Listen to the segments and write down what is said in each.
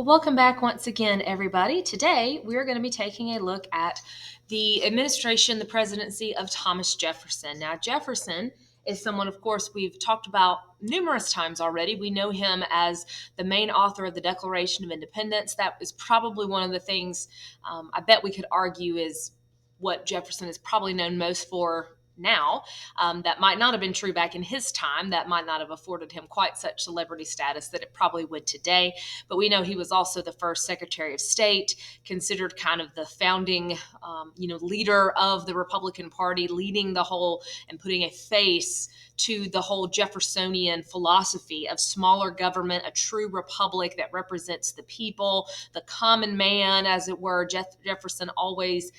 Well, welcome back once again, everybody. Today, we're going to be taking a look at the administration, the presidency of Thomas Jefferson. Now, Jefferson is someone, of course, we've talked about numerous times already. We know him as the main author of the Declaration of Independence. That is probably one of the things I bet we could argue is what Jefferson is probably known most for now. That might not have been true back in his time. That might not have afforded him quite such celebrity status that it probably would today. But we know he was also the first Secretary of State, considered kind of the founding, leader of the Republican Party, leading the whole and putting a face to the whole Jeffersonian philosophy of smaller government, a true republic that represents the people, the common man, as it were. Jefferson always,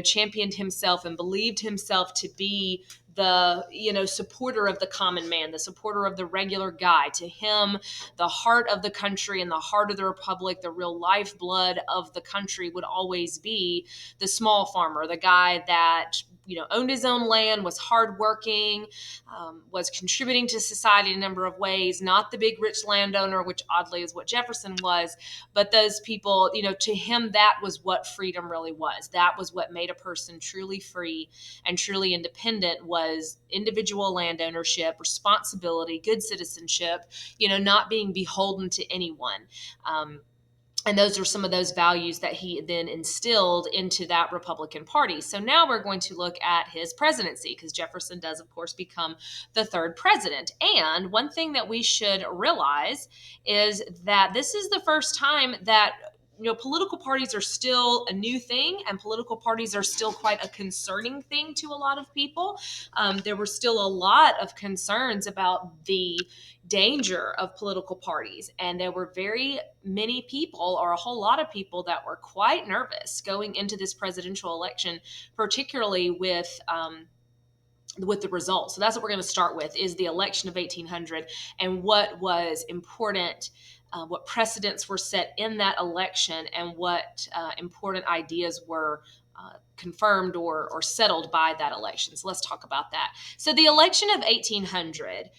championed himself and believed himself to be the supporter of the common man, the supporter of the regular guy. To him, the heart of the country and the heart of the republic, the real lifeblood of the country, would always be the small farmer, the guy that owned his own land, was hardworking, was contributing to society in a number of ways. Not the big rich landowner, which oddly is what Jefferson was, but those people, to him, that was what freedom really was. That was what made a person truly free and truly independent, was individual land ownership, responsibility, good citizenship, not being beholden to anyone. And those are some of those values that he then instilled into that Republican Party. So now we're going to look at his presidency, because Jefferson does, of course, become the third president. And one thing that we should realize is that this is the first time that political parties are still a new thing, and political parties are still quite a concerning thing to a lot of people. There were still a lot of concerns about the danger of political parties, and there were very many people, or a whole lot of people, that were quite nervous going into this presidential election, particularly with the results. So that's what we're going to start with, is the election of 1800 and what was important, what precedents were set in that election, and what important ideas were confirmed or settled by that election. So let's talk about that. So the election of 1800,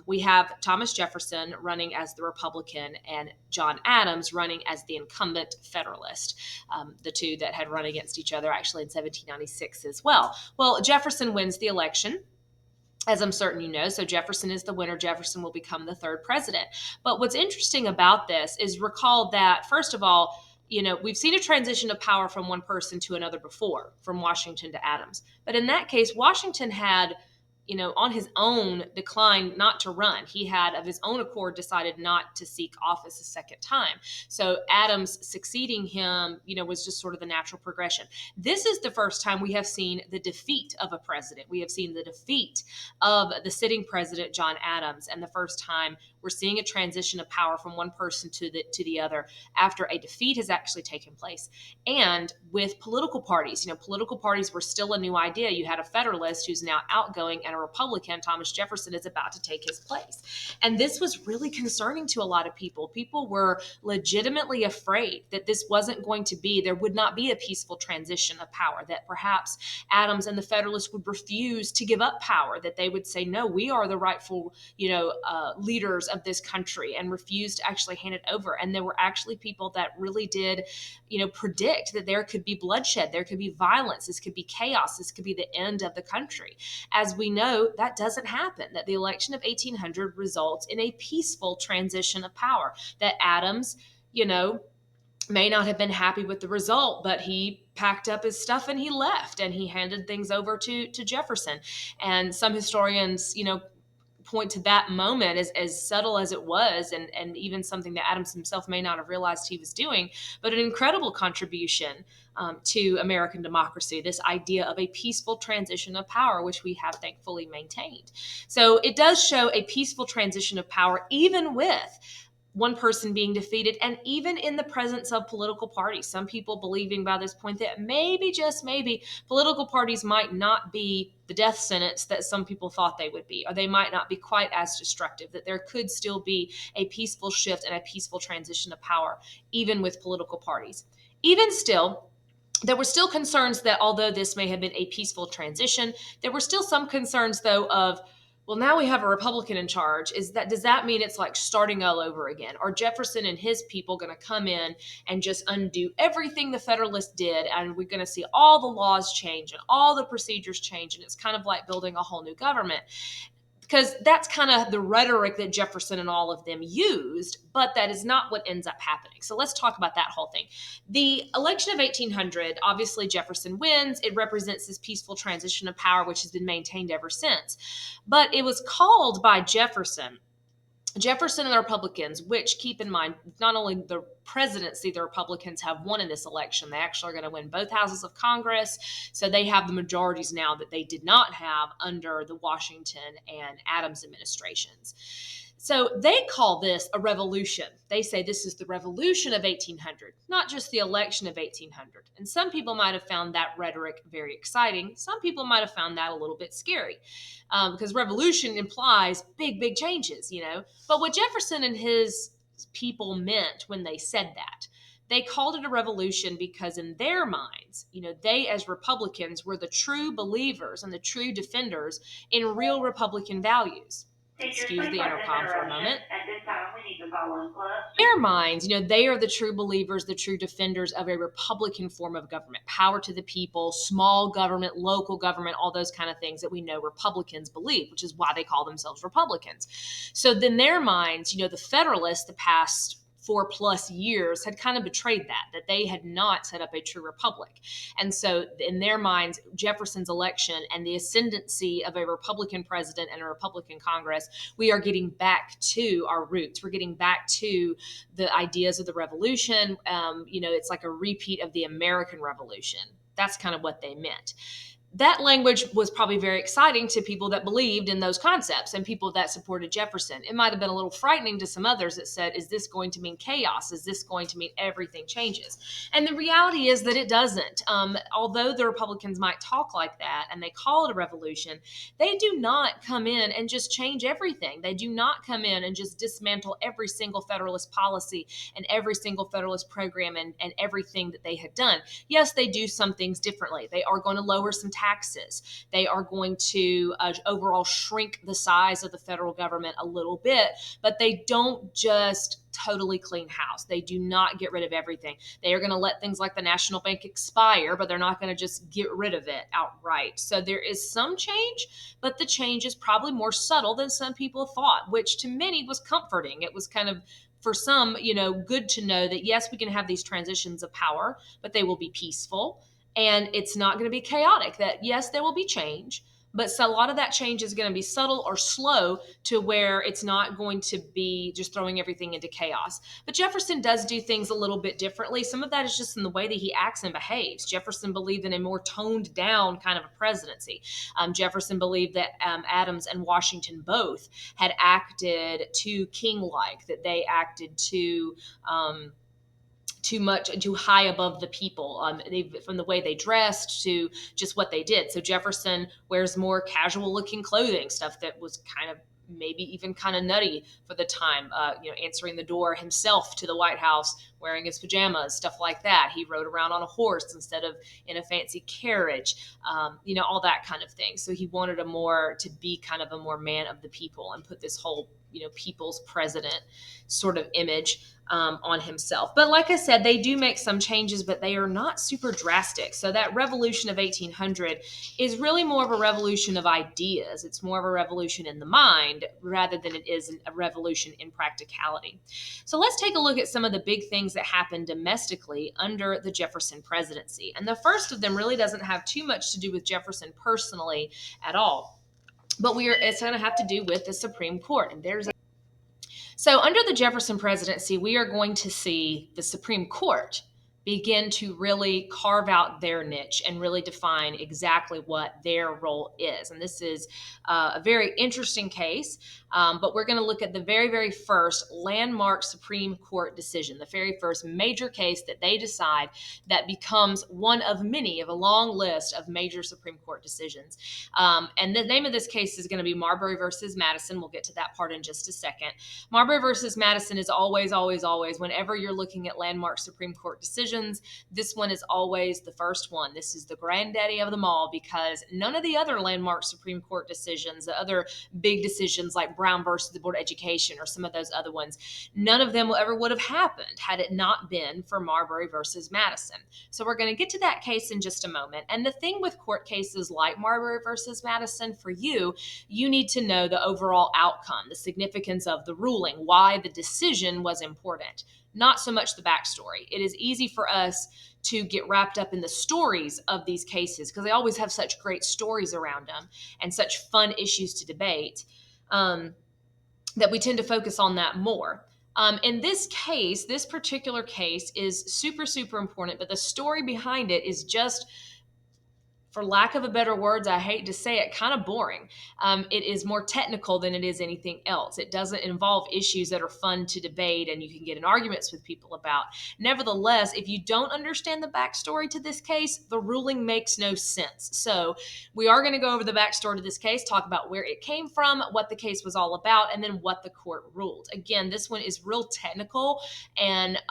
we have Thomas Jefferson running as the Republican and John Adams running as the incumbent Federalist, the two that had run against each other actually in 1796 as well. Well, Jefferson wins the election, as I'm certain you know. So Jefferson is the winner. Jefferson will become the third president. But what's interesting about this is, recall that, first of all, we've seen a transition of power from one person to another before, from Washington to Adams. But in that case, Washington had, on his own, declined not to run. He had, of his own accord, decided not to seek office a second time. So Adams succeeding him, was just sort of the natural progression. This is the first time we have seen the defeat of a president. We have seen the defeat of the sitting president, John Adams, and the first time we're seeing a transition of power from one person to the other after a defeat has actually taken place. And with political parties, political parties were still a new idea. You had a Federalist who's now outgoing, and a Republican, Thomas Jefferson, is about to take his place. And this was really concerning to a lot of people. People were legitimately afraid that this wasn't going to be, there would not be a peaceful transition of power, that perhaps Adams and the Federalists would refuse to give up power, that they would say, no, we are the rightful, leaders of this country, and refuse to actually hand it over. And there were actually people that really did, predict that there could be bloodshed, there could be violence, this could be chaos, this could be the end of the country. As we know, that doesn't happen, that the election of 1800 results in a peaceful transition of power, that Adams, may not have been happy with the result, but he packed up his stuff and he left, and he handed things over to Jefferson. And some historians, point to that moment as subtle as it was, and even something that Adams himself may not have realized he was doing, but an incredible contribution to American democracy, this idea of a peaceful transition of power, which we have thankfully maintained. So it does show a peaceful transition of power, even with one person being defeated, and even in the presence of political parties. Some people believing by this point that maybe, just maybe, political parties might not be the death sentence that some people thought they would be, or they might not be quite as destructive, that there could still be a peaceful shift and a peaceful transition of power, even with political parties. Even still, there were still concerns that although this may have been a peaceful transition, there were still some concerns, though, of Well, now we have a Republican in charge. Does that mean it's like starting all over again? Are Jefferson and his people going to come in and just undo everything the Federalists did, and we're going to see all the laws change and all the procedures change, and it's kind of like building a whole new government? Because that's kind of the rhetoric that Jefferson and all of them used, but that is not what ends up happening. So let's talk about that whole thing. The election of 1800, obviously Jefferson wins. It represents this peaceful transition of power, which has been maintained ever since. But it was called by Jefferson and the Republicans, which, keep in mind, not only the presidency the Republicans have won in this election, they actually are going to win both houses of Congress. So they have the majorities now that they did not have under the Washington and Adams administrations. So they call this a revolution. They say this is the revolution of 1800, not just the election of 1800. And some people might have found that rhetoric very exciting. Some people might have found that a little bit scary, because revolution implies big, big changes, you know. But what Jefferson and his people meant when they said that, they called it a revolution because in their minds, you know, they as Republicans were the true believers and the true defenders in real Republican values. Excuse the intercom for a moment. At this time, we need to follow in class. In their minds, you know, they are the true believers, the true defenders of a Republican form of government, power to the people, small government, local government, all those kind of things that we know Republicans believe, which is why they call themselves Republicans. So in their minds, you know, the Federalists, the past 4+ years, had kind of betrayed that they had not set up a true republic. And so in their minds, Jefferson's election and the ascendancy of a Republican president and a Republican Congress, we are getting back to our roots. We're getting back to the ideas of the Revolution. You know, it's like a repeat of the American Revolution. That's kind of what they meant. That language was probably very exciting to people that believed in those concepts and people that supported Jefferson. It might have been a little frightening to some others that said, is this going to mean chaos? Is this going to mean everything changes? And the reality is that it doesn't. Although the Republicans might talk like that and they call it a revolution, they do not come in and just change everything. They do not come in and just dismantle every single Federalist policy and every single Federalist program and everything that they had done. Yes, they do some things differently. They are going to lower some taxes. They are going to overall shrink the size of the federal government a little bit, but they don't just totally clean house. They do not get rid of everything. They are going to let things like the National Bank expire, but they're not going to just get rid of it outright. So there is some change, but the change is probably more subtle than some people thought, which to many was comforting. It was kind of, for some, you know, good to know that yes, we can have these transitions of power, but they will be peaceful. And it's not going to be chaotic. That yes, there will be change, but a lot of that change is going to be subtle or slow to where it's not going to be just throwing everything into chaos. But Jefferson does do things a little bit differently. Some of that is just in the way that he acts and behaves. Jefferson believed in a more toned down kind of a presidency. Jefferson believed that Adams and Washington both had acted too king-like, that they acted too much, too high above the people, from the way they dressed to just what they did. So Jefferson wears more casual looking clothing, stuff that was kind of maybe even kind of nutty for the time, you know, answering the door himself to the White House, wearing his pajamas, stuff like that. He rode around on a horse instead of in a fancy carriage, you know, all that kind of thing. So he wanted to be kind of a more man of the people and put this whole, you know, people's president sort of image on himself. But like I said, they do make some changes, but they are not super drastic. So that revolution of 1800 is really more of a revolution of ideas. It's more of a revolution in the mind rather than it is a revolution in practicality. So let's take a look at some of the big things that happened domestically under the Jefferson presidency. And the first of them really doesn't have too much to do with Jefferson personally at all. But it's going to have to do with the Supreme Court. And so under the Jefferson presidency, we are going to see the Supreme Court begin to really carve out their niche and really define exactly what their role is. And this is a very interesting case, but we're going to look at the very, very first landmark Supreme Court decision, the very first major case that they decide that becomes one of many of a long list of major Supreme Court decisions. And the name of this case is going to be Marbury versus Madison. We'll get to that part in just a second. Marbury versus Madison is always, always, always, whenever you're looking at landmark Supreme Court decisions, decisions, this one is always the first one. This is the granddaddy of them all because none of the other landmark Supreme Court decisions, the other big decisions like Brown versus the Board of Education or some of those other ones, none of them ever would have happened had it not been for Marbury versus Madison. So we're going to get to that case in just a moment. And the thing with court cases like Marbury versus Madison, for you, you need to know the overall outcome, the significance of the ruling, why the decision was important, not so much the backstory. It is easy for us to get wrapped up in the stories of these cases because they always have such great stories around them and such fun issues to debate, that we tend to focus on that more. In this case, this particular case is super, super important, but the story behind it is just, for lack of a better words, I hate to say it, kind of boring. It is more technical than it is anything else. It doesn't involve issues that are fun to debate and you can get in arguments with people about. Nevertheless, if you don't understand the backstory to this case, the ruling makes no sense. So we are going to go over the backstory to this case, talk about where it came from, what the case was all about, and then what the court ruled. Again, this one is real technical and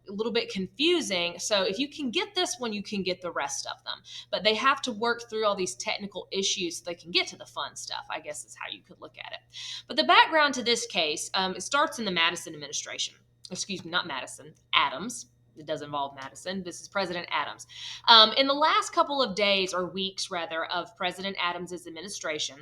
a little bit confusing. So if you can get this one, you can get the rest of them. But they have to work through all these technical issues so they can get to the fun stuff, I guess is how you could look at it. But the background to this case, it starts in the Madison administration. Excuse me, not Madison, Adams. It does involve Madison. This is President Adams. In the last couple of days or weeks, rather, of President Adams's administration,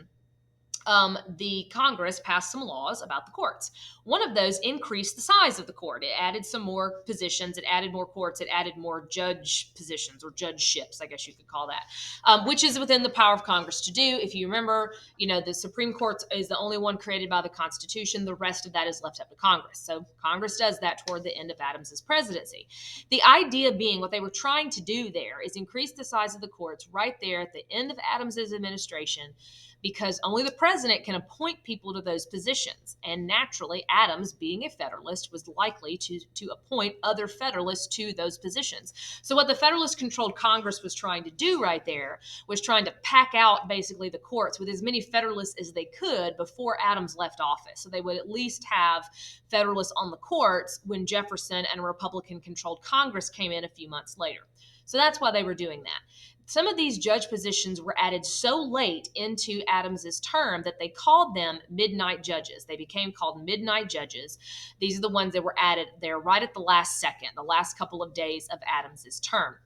the Congress passed some laws about the courts. One of those increased the size of the court. It added some more positions. It added more courts. It added more judge positions or judgeships, I guess you could call that, which is within the power of Congress to do. If you remember, the Supreme Court is the only one created by the Constitution. The rest of that is left up to Congress. So Congress does that toward the end of Adams's presidency. The idea being what they were trying to do there is increase the size of the courts right there at the end of Adams's administration, because only the president can appoint people to those positions. And naturally, Adams, being a Federalist, was likely to appoint other Federalists to those positions. So what the Federalist-controlled Congress was trying to do right there was trying to pack out basically the courts with as many Federalists as they could before Adams left office. So they would at least have Federalists on the courts when Jefferson and a Republican-controlled Congress came in a few months later. So that's why they were doing that. Some of these judge positions were added so late into Adams's term that they called them midnight judges. They became called midnight judges. These are the ones that were added there right at the last second, the last couple of days of Adams's term.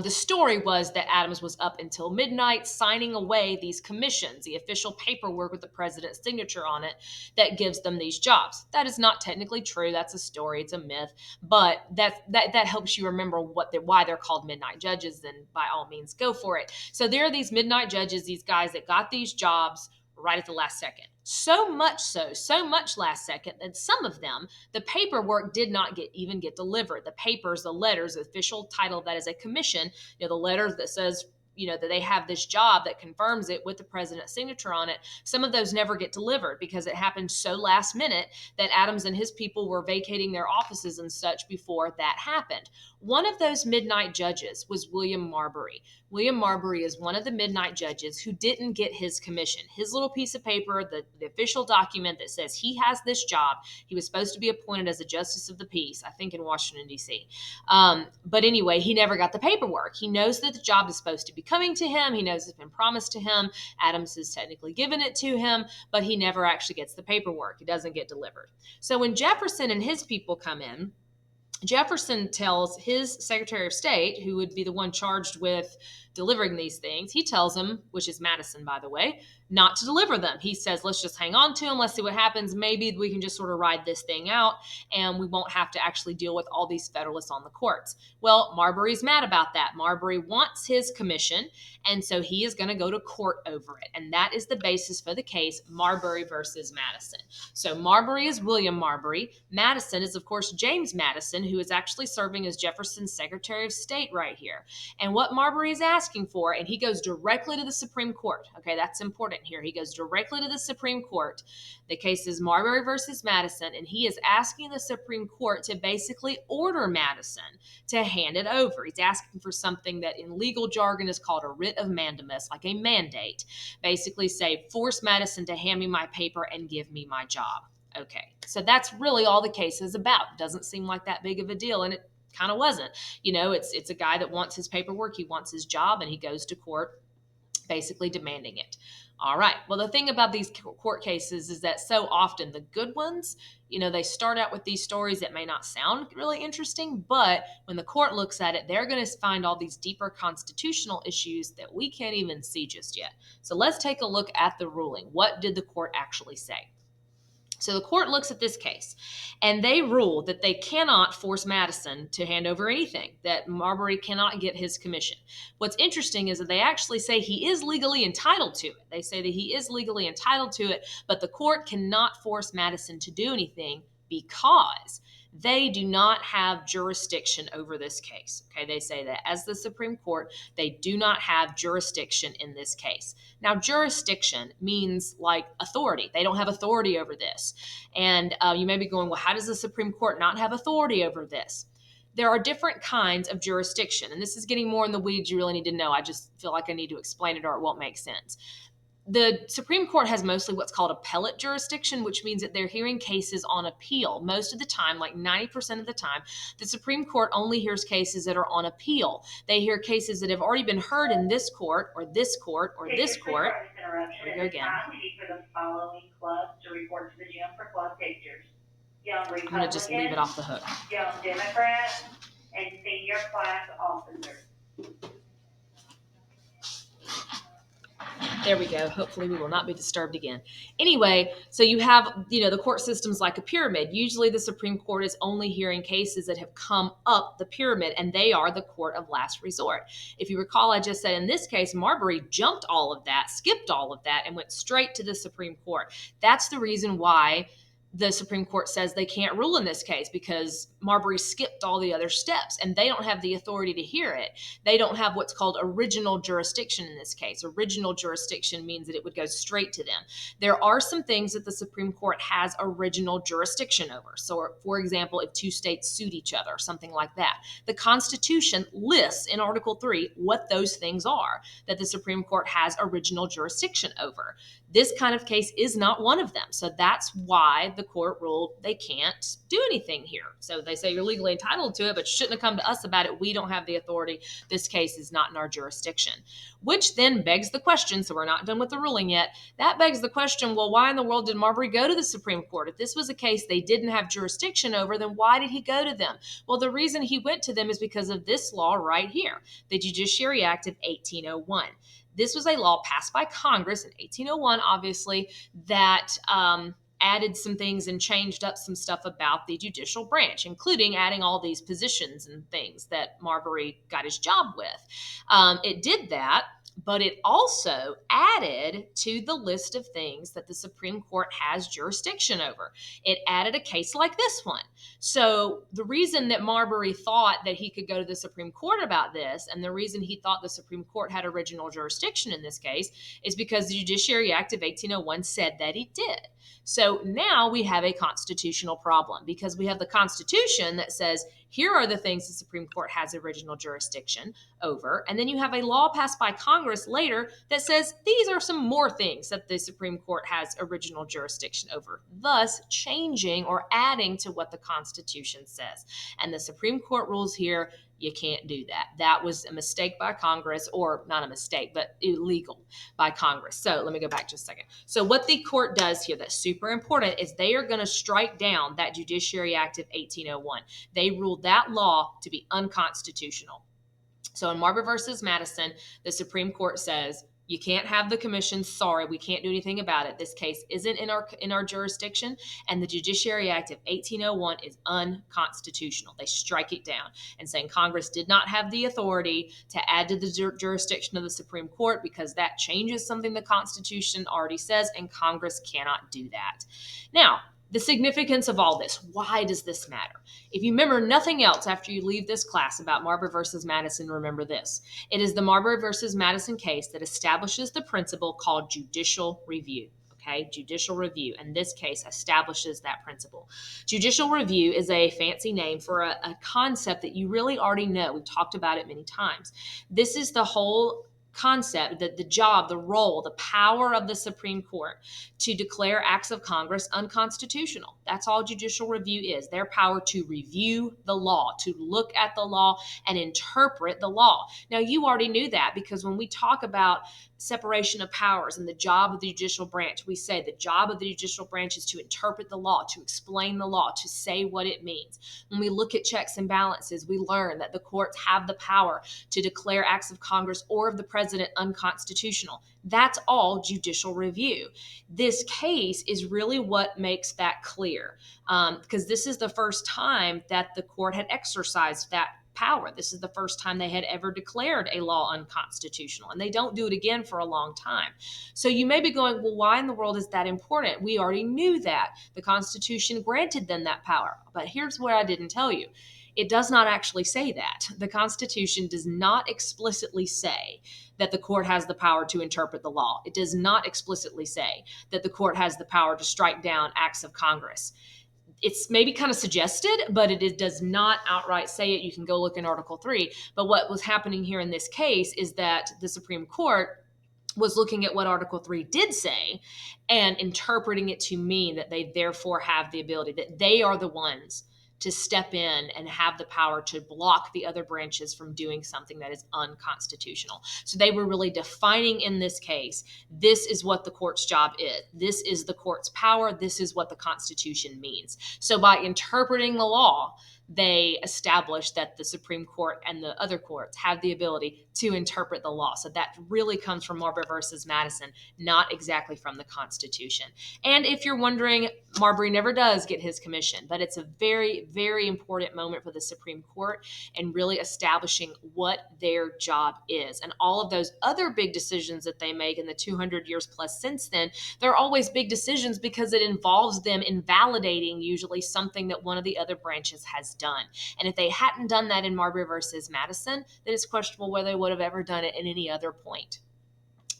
The story was that Adams was up until midnight signing away these commissions, the official paperwork with the president's signature on it that gives them these jobs. That is not technically true. That's a story. It's a myth. But that helps you remember why they're called midnight judges, then by all means, go for it. So there are these midnight judges, these guys that got these jobs right at the last second. So much last second that some of them, the paperwork did not even get delivered. The papers, the letters, the official title of that is a commission, the letter that says, that they have this job that confirms it with the president's signature on it. Some of those never get delivered because it happened so last minute that Adams and his people were vacating their offices and such before that happened. One of those midnight judges was William Marbury. William Marbury is one of the midnight judges who didn't get his commission. His little piece of paper, the official document that says he has this job. He was supposed to be appointed as a justice of the peace, I think in Washington, D.C. But anyway, he never got the paperwork. He knows that the job is supposed to be coming to him. He knows it's been promised to him. Adams has technically given it to him, but he never actually gets the paperwork. It doesn't get delivered. So when Jefferson and his people come in, Jefferson tells his Secretary of State, who would be the one charged with delivering these things, he tells him, which is Madison, by the way, not to deliver them. He says, let's just hang on to them. Let's see what happens. Maybe we can just sort of ride this thing out and we won't have to actually deal with all these Federalists on the courts. Well, Marbury's mad about that. Marbury wants his commission, and so he is going to go to court over it. And that is the basis for the case, Marbury versus Madison. So Marbury is William Marbury. Madison is, of course, James Madison, who is actually serving as Jefferson's Secretary of State right here. And what Marbury is asking for, and he goes directly to the Supreme Court. Okay, that's important here. He goes directly to the Supreme Court. The case is Marbury versus Madison, and he is asking the Supreme Court to basically order Madison to hand it over. He's asking for something that in legal jargon is called a writ of mandamus, like a mandate. Basically say, force Madison to hand me my paper and give me my job. Okay, so that's really all the case is about. Doesn't seem like that big of a deal, and kind of wasn't. It's a guy that wants his paperwork, he wants his job, and he goes to court basically demanding it. All right. Well, the thing about these court cases is that so often the good ones, they start out with these stories that may not sound really interesting, but when the court looks at it, they're going to find all these deeper constitutional issues that we can't even see just yet. So let's take a look at the ruling. What did the court actually say? So the court looks at this case and they rule that they cannot force Madison to hand over anything, that Marbury cannot get his commission. What's interesting is that they actually say he is legally entitled to it. They say that he is legally entitled to it, but the court cannot force Madison to do anything because they do not have jurisdiction over this case. Okay, they say that as the Supreme Court, they do not have jurisdiction in this case. Now, jurisdiction means like authority. They don't have authority over this. And you may be going, well, how does the Supreme Court not have authority over this? There are different kinds of jurisdiction, and this is getting more in the weeds you really need to know. I just feel like I need to explain it or it won't make sense. The Supreme Court has mostly what's called appellate jurisdiction, which means that they're hearing cases on appeal. Most of the time, like 90% of the time, the Supreme Court only hears cases that are on appeal. They hear cases that have already been heard in this court or this court or this court. Here we go again. We need for the following clubs to report to the gym for club pictures. Young I'm going to just leave it off the hook. Young Democrats, and senior class officers. There we go. Hopefully we will not be disturbed again. Anyway, so you have, the court system's like a pyramid. Usually the Supreme Court is only hearing cases that have come up the pyramid, and they are the court of last resort. If you recall, I just said in this case, Marbury jumped all of that, skipped all of that, and went straight to the Supreme Court. That's the reason why the Supreme Court says they can't rule in this case, because Marbury skipped all the other steps and they don't have the authority to hear it. They don't have what's called original jurisdiction in this case. Original jurisdiction means that it would go straight to them. There are some things that the Supreme Court has original jurisdiction over. So, for example, if two states sued each other, something like that. The Constitution lists in Article 3 what those things are that the Supreme Court has original jurisdiction over. This kind of case is not one of them. So that's why the court ruled they can't do anything here. So they say you're legally entitled to it, but you shouldn't have come to us about it. We don't have the authority. This case is not in our jurisdiction. Which then begs the question, so we're not done with the ruling yet, that begs the question, well, why in the world did Marbury go to the Supreme Court? If this was a case they didn't have jurisdiction over, then why did he go to them? Well, the reason he went to them is because of this law right here, the Judiciary Act of 1801. This was a law passed by Congress in 1801, obviously, that added some things and changed up some stuff about the judicial branch, including adding all these positions and things that Marbury got his job with. It did that, but it also added to the list of things that the Supreme Court has jurisdiction over. It added a case like this one. So the reason that Marbury thought that he could go to the Supreme Court about this, and the reason he thought the Supreme Court had original jurisdiction in this case, is because the Judiciary Act of 1801 said that he did. So now we have a constitutional problem, because we have the Constitution that says, here are the things the Supreme Court has original jurisdiction over. And then you have a law passed by Congress later that says these are some more things that the Supreme Court has original jurisdiction over, thus changing or adding to what the Constitution says. And the Supreme Court rules here, you can't do that. That was a mistake by Congress, or not a mistake, but illegal by Congress. So let me go back just a second. So what the court does here that's super important is they are going to strike down that Judiciary Act of 1801. They ruled that law to be unconstitutional. So in Marbury versus Madison, the Supreme Court says, you can't have the commission. Sorry, we can't do anything about it. This case isn't in our jurisdiction, and the Judiciary Act of 1801 is unconstitutional. They strike it down and saying Congress did not have the authority to add to the jurisdiction of the Supreme Court, because that changes something the Constitution already says, and Congress cannot do that. Now, the significance of all this. Why does this matter? If you remember nothing else after you leave this class about Marbury versus Madison, remember this. It is the Marbury versus Madison case that establishes the principle called judicial review. Okay, judicial review, and this case establishes that principle. Judicial review is a fancy name for a concept that you really already know. We've talked about it many times. This is the whole concept, that the job, the role, the power of the Supreme Court to declare acts of Congress unconstitutional. That's all judicial review is, their power to review the law, to look at the law and interpret the law. Now, you already knew that, because when we talk about separation of powers and the job of the judicial branch, we say the job of the judicial branch is to interpret the law, to explain the law, to say what it means. When we look at checks and balances, we learn that the courts have the power to declare acts of Congress or of the president unconstitutional. That's all judicial review. This case is really what makes that clear, because this is the first time that the court had exercised that power. This is the first time they had ever declared a law unconstitutional, and they don't do it again for a long time. So you may be going, well, why in the world is that important? We already knew that. The Constitution granted them that power. But here's what I didn't tell you. It does not actually say that. The Constitution does not explicitly say that the court has the power to interpret the law. It does not explicitly say that the court has the power to strike down acts of Congress. It's maybe kind of suggested, but it does not outright say it. You can go look in Article 3. But what was happening here in this case is that the Supreme Court was looking at what Article 3 did say and interpreting it to mean that they therefore have the ability, that they are the ones to step in and have the power to block the other branches from doing something that is unconstitutional. So they were really defining in this case, this is what the court's job is. This is the court's power. This is what the Constitution means. So by interpreting the law, they established that the Supreme Court and the other courts have the ability to interpret the law. So that really comes from Marbury versus Madison, not exactly from the Constitution. And if you're wondering, Marbury never does get his commission, but it's a very, very important moment for the Supreme Court and really establishing what their job is. And all of those other big decisions that they make in the 200 years plus since then, they're always big decisions because it involves them invalidating usually something that one of the other branches has done. And if they hadn't done that in Marbury versus Madison, then it's questionable whether they would have ever done it in any other point.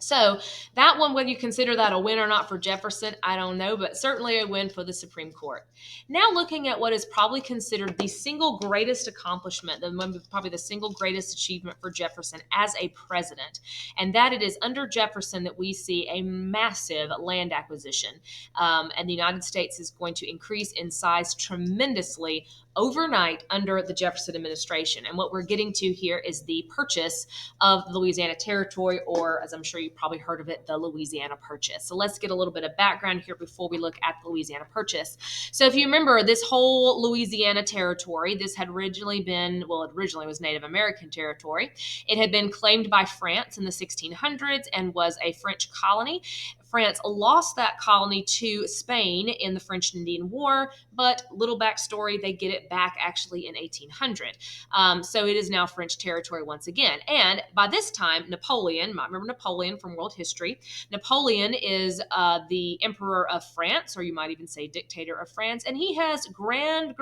So that one, whether you consider that a win or not for Jefferson, I don't know, but certainly a win for the Supreme Court. Now looking at what is probably considered the single greatest accomplishment, probably the single greatest achievement for Jefferson as a president, and that it is under Jefferson that we see a massive land acquisition. And the United States is going to increase in size tremendously overnight under the Jefferson administration. And what we're getting to here is the purchase of the Louisiana Territory, or as I'm sure you've probably heard of it, the Louisiana Purchase. So let's get a little bit of background here before we look at the Louisiana Purchase. So if you remember, this whole Louisiana Territory, this had originally been, well, it originally was Native American territory. It had been claimed by France in the 1600s and was a French colony. France lost that colony to Spain in the French Indian War, but little backstory, they get it back actually in 1800. So it is now French territory once again. And by this time, Napoleon, you might remember Napoleon from world history. Napoleon is the emperor of France, or you might even say dictator of France, and he has grand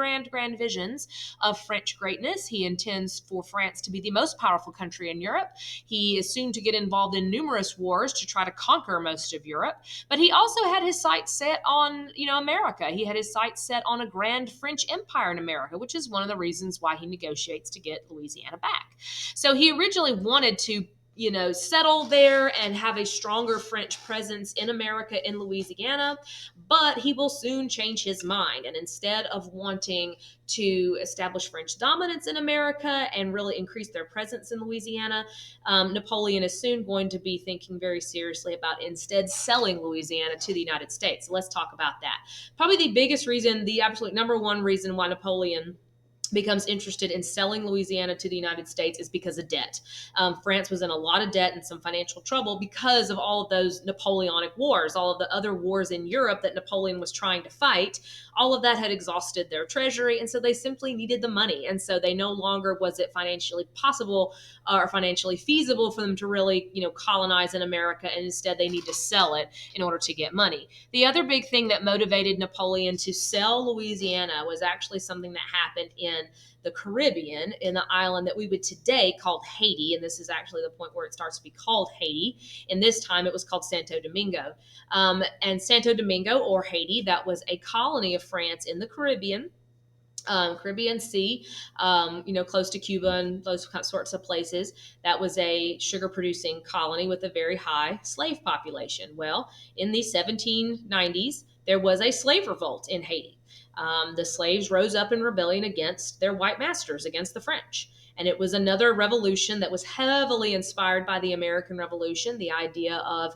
visions of French greatness. He intends for France to be the most powerful country in Europe. He is soon to get involved in numerous wars to try to conquer most of Europe. But he also had his sights set on, America. He had his sights set on a grand French empire in America, which is one of the reasons why he negotiates to get Louisiana back. So he originally wanted to settle there and have a stronger French presence in America, in Louisiana, but he will soon change his mind. And instead of wanting to establish French dominance in America and really increase their presence in Louisiana, Napoleon is soon going to be thinking very seriously about instead selling Louisiana to the United States. So let's talk about that. Probably the biggest reason, the absolute number one reason why Napoleon becomes interested in selling Louisiana to the United States is because of debt. France was in a lot of debt and some financial trouble because of all of those Napoleonic wars, all of the other wars in Europe that Napoleon was trying to fight. All of that had exhausted their treasury, and so they simply needed the money. And so they no longer was it financially possible or financially feasible for them to really, colonize in America, and instead they need to sell it in order to get money. The other big thing that motivated Napoleon to sell Louisiana was actually something that happened in the Caribbean, in the island that we would today call Haiti. And this is actually the point where it starts to be called Haiti. In this time, it was called Santo Domingo. And Santo Domingo, or Haiti, that was a colony of France in the Caribbean. Caribbean Sea, close to Cuba and those sorts of places. That was a sugar producing colony with a very high slave population. Well, in the 1790s, there was a slave revolt in Haiti. The slaves rose up in rebellion against their white masters, against the French. And it was another revolution that was heavily inspired by the American Revolution, the idea of,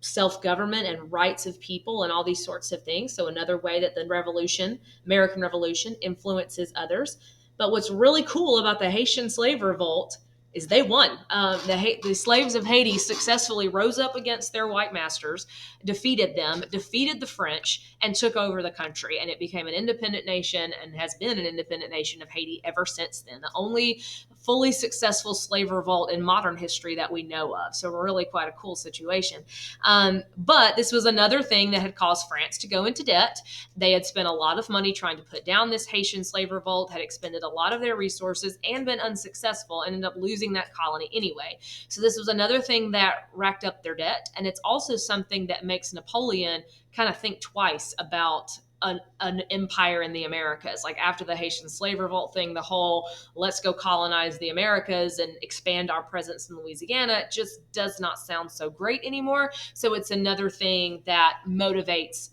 self government and rights of people and all these sorts of things. So, another way that the American Revolution influences others. But what's really cool about the Haitian slave revolt is they won. The slaves of Haiti successfully rose up against their white masters, defeated them, defeated the French, and took over the country. And it became an independent nation and has been an independent nation of Haiti ever since then. The only fully successful slave revolt in modern history that we know of. So, really quite a cool situation. But this was another thing that had caused France to go into debt. They had spent a lot of money trying to put down this Haitian slave revolt, had expended a lot of their resources and been unsuccessful, and ended up losing that colony anyway. So this was another thing that racked up their debt. And it's also something that makes Napoleon kind of think twice about an empire in the Americas. Like after the Haitian slave revolt thing, the whole let's go colonize the Americas and expand our presence in Louisiana just does not sound so great anymore. So it's another thing that motivates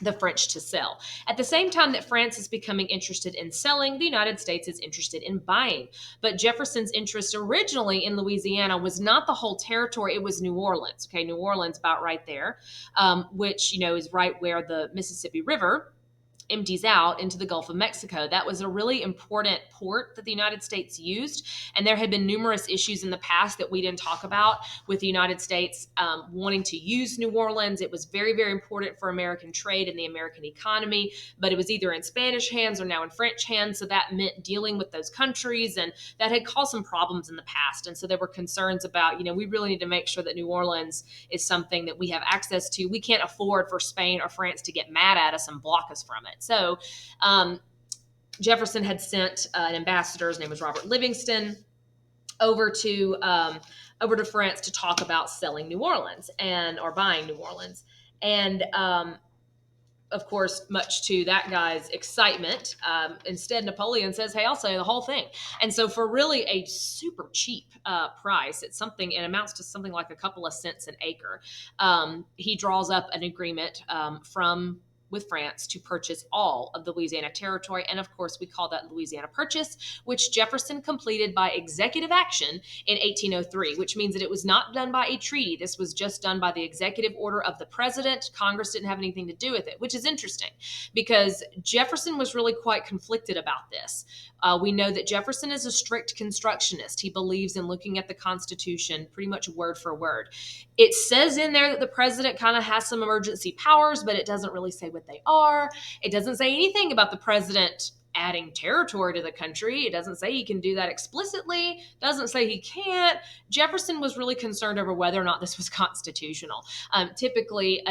the French to sell. At the same time that France is becoming interested in selling, the United States is interested in buying. But Jefferson's interest originally in Louisiana was not the whole territory, it was New Orleans. Okay, New Orleans, about right there, which, is right where the Mississippi River empties out into the Gulf of Mexico. That was a really important port that the United States used. And there had been numerous issues in the past that we didn't talk about with the United States wanting to use New Orleans. It was very, very important for American trade and the American economy, but it was either in Spanish hands or now in French hands. So that meant dealing with those countries, and that had caused some problems in the past. And so there were concerns about, we really need to make sure that New Orleans is something that we have access to. We can't afford for Spain or France to get mad at us and block us from it. So Jefferson had sent an ambassador, his name was Robert Livingston, over to France to talk about selling New Orleans or buying New Orleans. And of course, much to that guy's excitement, instead Napoleon says, "Hey, I'll sell the whole thing." And so for really a super cheap price, it amounts to something like a couple of cents an acre. He draws up an agreement with France to purchase all of the Louisiana territory. And of course, we call that Louisiana Purchase, which Jefferson completed by executive action in 1803, which means that it was not done by a treaty. This was just done by the executive order of the president. Congress didn't have anything to do with it, which is interesting because Jefferson was really quite conflicted about this. We know that Jefferson is a strict constructionist. He believes in looking at the Constitution pretty much word for word. It says in there that the president kind of has some emergency powers, but it doesn't really say what they are. It doesn't say anything about the president adding territory to the country. It doesn't say he can do that explicitly. It doesn't say he can't. Jefferson was really concerned over whether or not this was constitutional. Typically,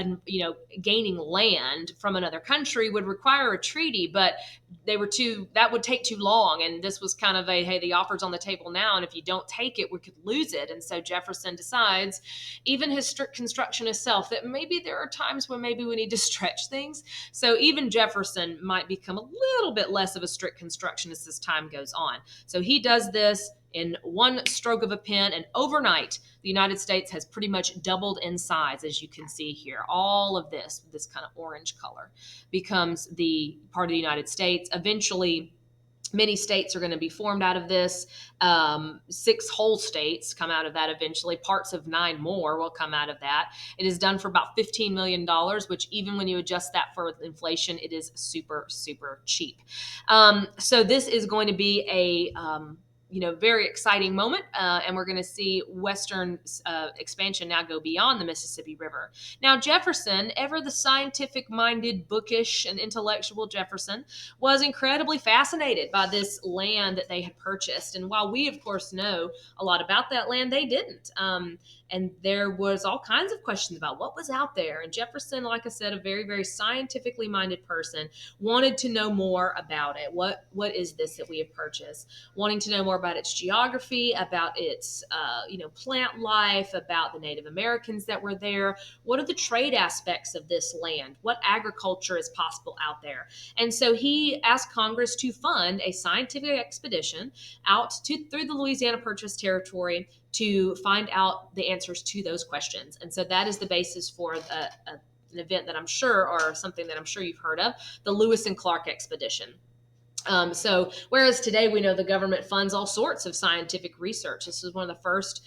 gaining land from another country would require a treaty, but that would take too long. And this was kind of hey, the offer's on the table now, and if you don't take it, we could lose it. And so Jefferson decides, even his strict constructionist self, that maybe there are times when maybe we need to stretch things. So even Jefferson might become a little bit less of a strict constructionist as time goes on. So he does this in one stroke of a pen, and overnight, the United States has pretty much doubled in size, as you can see here. All of this kind of orange color, becomes the part of the United States. Eventually, many states are going to be formed out of this. 6 whole states come out of that eventually. Parts of 9 more will come out of that. It is done for about $15 million, which even when you adjust that for inflation, it is super, super cheap. So this is going to be a very exciting moment, and we're going to see Western expansion now go beyond the Mississippi River. Now, Jefferson, ever the scientific-minded, bookish, and intellectual Jefferson, was incredibly fascinated by this land that they had purchased. And while we, of course, know a lot about that land, they didn't. And there was all kinds of questions about what was out there. And Jefferson, like I said, a very, very scientifically minded person, wanted to know more about it. What is this that we have purchased? Wanting to know more about its geography, about its plant life, about the Native Americans that were there. What are the trade aspects of this land? What agriculture is possible out there? And so he asked Congress to fund a scientific expedition out through the Louisiana Purchase territory to find out the answers to those questions. And so that is the basis for an event that I'm sure, or something that I'm sure you've heard of, the Lewis and Clark expedition. So whereas today we know the government funds all sorts of scientific research, this was one of the first,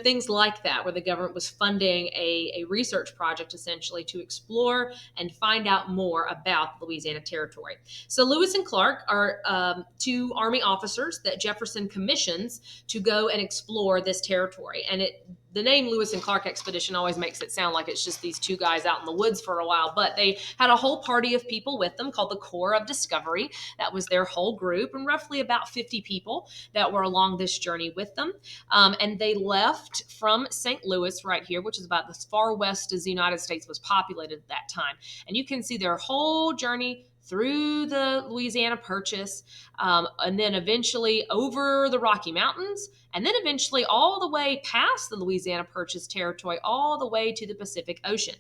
things like that, where the government was funding a research project essentially to explore and find out more about the Louisiana Territory. So Lewis and Clark are two Army officers that Jefferson commissions to go and explore this territory. And the name Lewis and Clark Expedition always makes it sound like it's just these two guys out in the woods for a while, but they had a whole party of people with them called the Corps of Discovery. That was their whole group, and roughly about 50 people that were along this journey with them. And they left from St. Louis right here, which is about as far west as the United States was populated at that time. And you can see their whole journey through the Louisiana Purchase, and then eventually over the Rocky Mountains, and then eventually all the way past the Louisiana Purchase territory, all the way to the Pacific Ocean.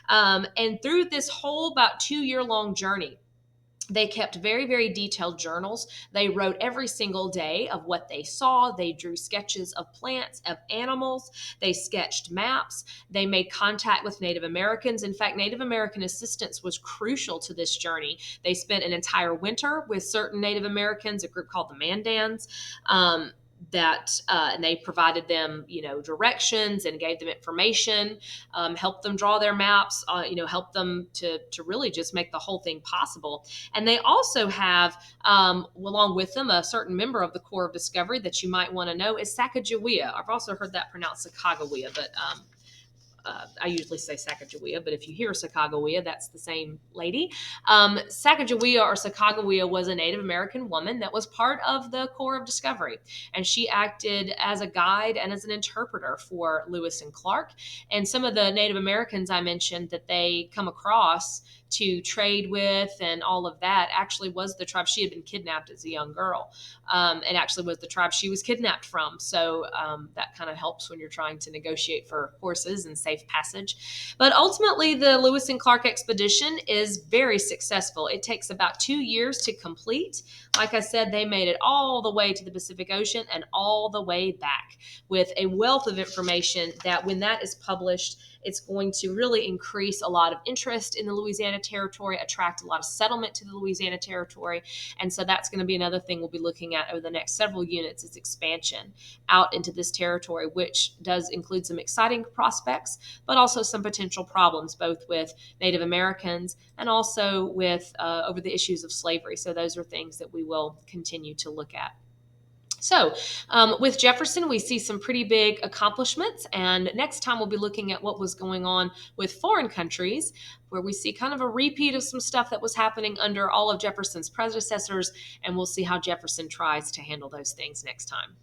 And through this whole about 2-year long journey, they kept very, very detailed journals. They wrote every single day of what they saw. They drew sketches of plants, of animals. They sketched maps. They made contact with Native Americans. In fact, Native American assistance was crucial to this journey. They spent an entire winter with certain Native Americans, a group called the Mandans. And they provided them, directions and gave them information, helped them draw their maps, helped them to really just make the whole thing possible. And they also have, along with them, a certain member of the Corps of Discovery that you might want to know is Sacagawea. I've also heard that pronounced Sacagawea, but I usually say Sacagawea, but if you hear Sacagawea, that's the same lady. Sacagawea or Sacagawea was a Native American woman that was part of the Corps of Discovery, and she acted as a guide and as an interpreter for Lewis and Clark. And some of the Native Americans I mentioned that they come across to trade with and all of that actually was the tribe. She had been kidnapped as a young girl, and actually was the tribe she was kidnapped from. So that kind of helps when you're trying to negotiate for horses and safe passage. But ultimately, the Lewis and Clark expedition is very successful. It takes about 2 years to complete. Like I said, they made it all the way to the Pacific Ocean and all the way back with a wealth of information that when that is published, it's going to really increase a lot of interest in the Louisiana Territory, attract a lot of settlement to the Louisiana Territory. And so that's going to be another thing we'll be looking at over the next several units is expansion out into this territory, which does include some exciting prospects, but also some potential problems, both with Native Americans and also with over the issues of slavery. So those are things that we will continue to look at. So with Jefferson, we see some pretty big accomplishments. And next time we'll be looking at what was going on with foreign countries, where we see kind of a repeat of some stuff that was happening under all of Jefferson's predecessors. And we'll see how Jefferson tries to handle those things next time.